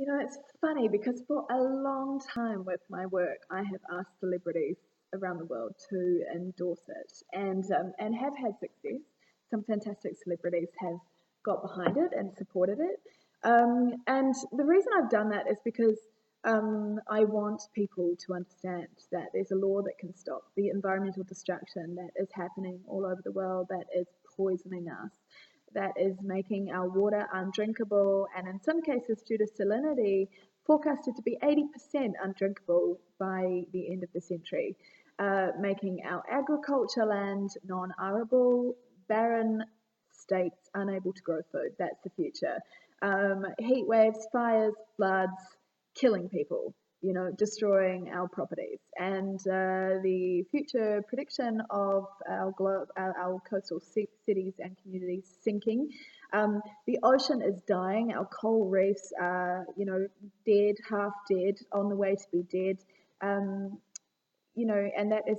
It's funny because for a long time with my work, I have asked celebrities around the world to endorse it, and have had success. Some fantastic celebrities have got behind it and supported it. And the reason I've done that is because I want people to understand that there's a law that can stop the environmental destruction that is happening all over the world, that is poisoning us, that is making our water undrinkable, and in some cases, due to salinity, forecasted to be 80% undrinkable by the end of the century, making our agriculture land non-arable, barren states unable to grow food. That's the future. Heat waves, fires, floods, killing people, destroying our properties. And the future prediction of our coastal cities and communities sinking. The ocean is dying. Our coral reefs are, dead, half dead, on the way to be dead. And that is,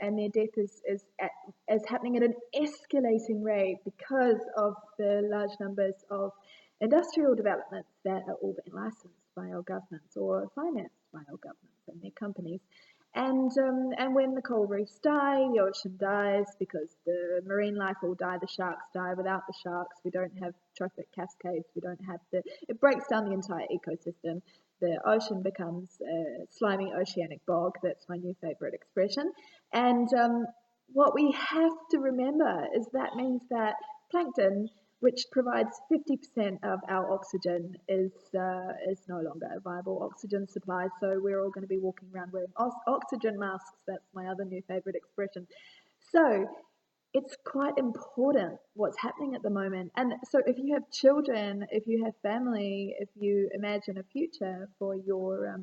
and their death is happening at an escalating rate because of the large numbers of industrial developments that are all being licensed by our governments or financed by our governments and their companies. And when the coral reefs die, the ocean dies because the marine life will die. The sharks die. Without the sharks, we don't have trophic cascades. We don't have it breaks down the entire ecosystem. The ocean becomes a slimy oceanic bog. That's my new favourite expression. And what we have to remember is that means that plankton, which provides 50% of our oxygen, is no longer a viable oxygen supply. So we're all going to be walking around wearing oxygen masks. That's my other new favourite expression. So it's quite important what's happening at the moment. And so if you have children, if you have family, if you imagine a future for your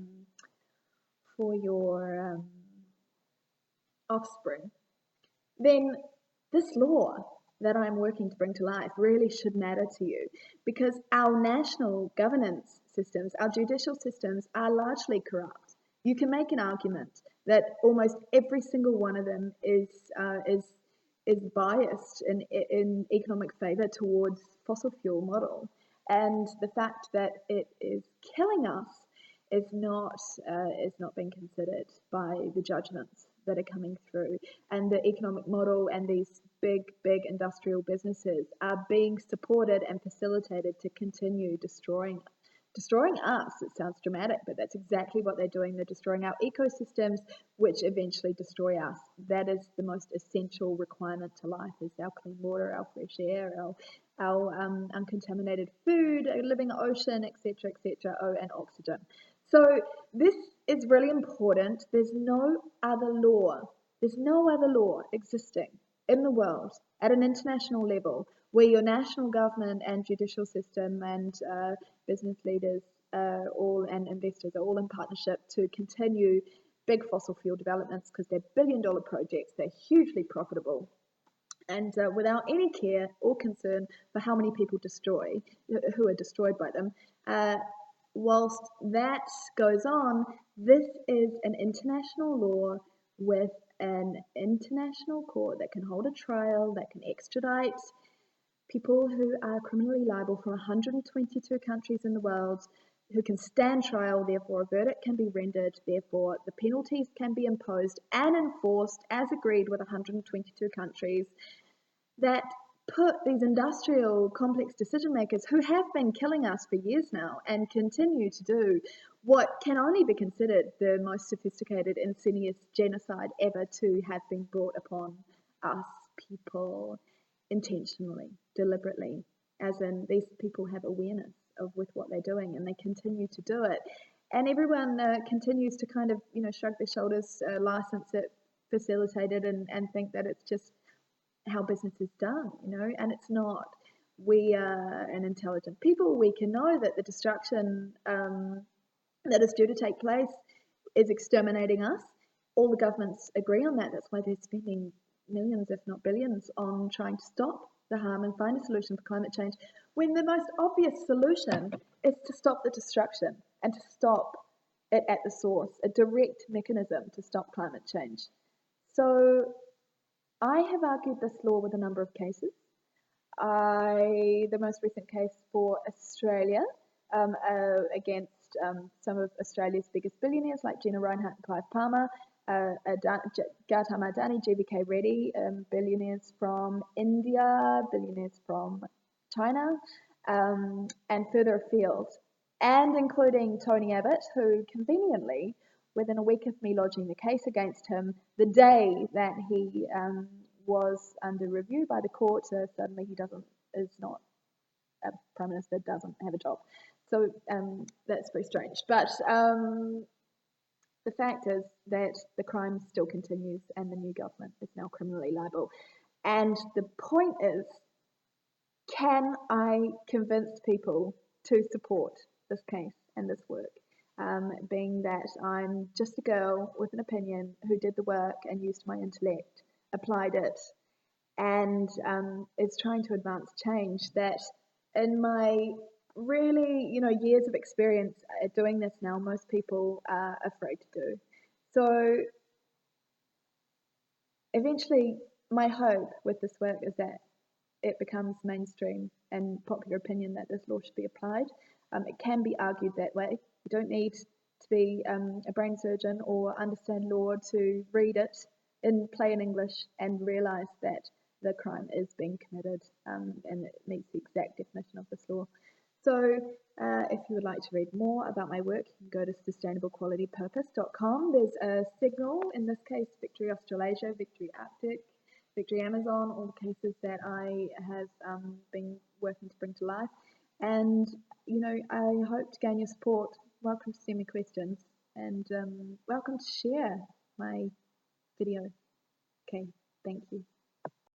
offspring, then this law that I'm working to bring to life really should matter to you, because our national governance systems, our judicial systems, are largely corrupt. You can make an argument that almost every single one of them is biased in economic favour towards fossil fuel model, and the fact that it is killing us is not being considered by the judgments that are coming through, and the economic model and these big industrial businesses are being supported and facilitated to continue destroying us. It sounds dramatic, but that's exactly what they're doing. They're destroying our ecosystems, which eventually destroy us. That is the most essential requirement to life: is our clean water, our fresh air, our uncontaminated food, a living ocean, etc., etc. Oh, and oxygen. So this is really important. There's no other law existing in the world at an international level where your national government and judicial system and business leaders all and investors are all in partnership to continue big fossil fuel developments, because they're billion-dollar projects. They're hugely profitable, and without any care or concern for how many people who are destroyed by them. Whilst that goes on, this is an international law with an international court that can hold a trial, that can extradite people who are criminally liable from 122 countries in the world, who can stand trial. Therefore a verdict can be rendered, therefore the penalties can be imposed and enforced as agreed with 122 countries, that put these industrial complex decision makers, who have been killing us for years now and continue to do what can only be considered the most sophisticated, insidious genocide ever to have been brought upon us people, intentionally, deliberately, as in these people have awareness of with what they're doing, and they continue to do it. And everyone continues to kind of, shrug their shoulders, license it, facilitate it, and think that it's just how business is done, and it's not. We are an intelligent people. We can know that the destruction that is due to take place is exterminating us. All the governments agree on that. That's why they're spending millions, if not billions, on trying to stop the harm and find a solution for climate change, when the most obvious solution is to stop the destruction and to stop it at the source, a direct mechanism to stop climate change. So I have argued this law with a number of cases. The most recent case for Australia against some of Australia's biggest billionaires like Gina Rinehart and Clive Palmer, Gautam Adani, GVK Reddy, billionaires from India, billionaires from China, and further afield, and including Tony Abbott, who conveniently, within a week of me lodging the case against him, the day that he was under review by the court, suddenly he is not a prime minister, doesn't have a job. So that's very strange. But the fact is that the crime still continues and the new government is now criminally liable. And the point is, can I convince people to support this case and this work? Being that I'm just a girl with an opinion who did the work and used my intellect, applied it, and is trying to advance change that in my really, years of experience at doing this now, most people are afraid to do. So eventually, my hope with this work is that it becomes mainstream and popular opinion that this law should be applied. It can be argued that way. You don't need to be a brain surgeon or understand law to read it in plain English and realise that the crime is being committed and it meets the exact definition of this law. So if you would like to read more about my work, you can go to sustainablequalitypurpose.com. There's a Signal, in this case, Victory Australasia, Victory Arctic, Victory Amazon, all the cases that I have been working to bring to life. And, I hope to gain your support. Welcome to send me questions and welcome to share my video. Okay, thank you.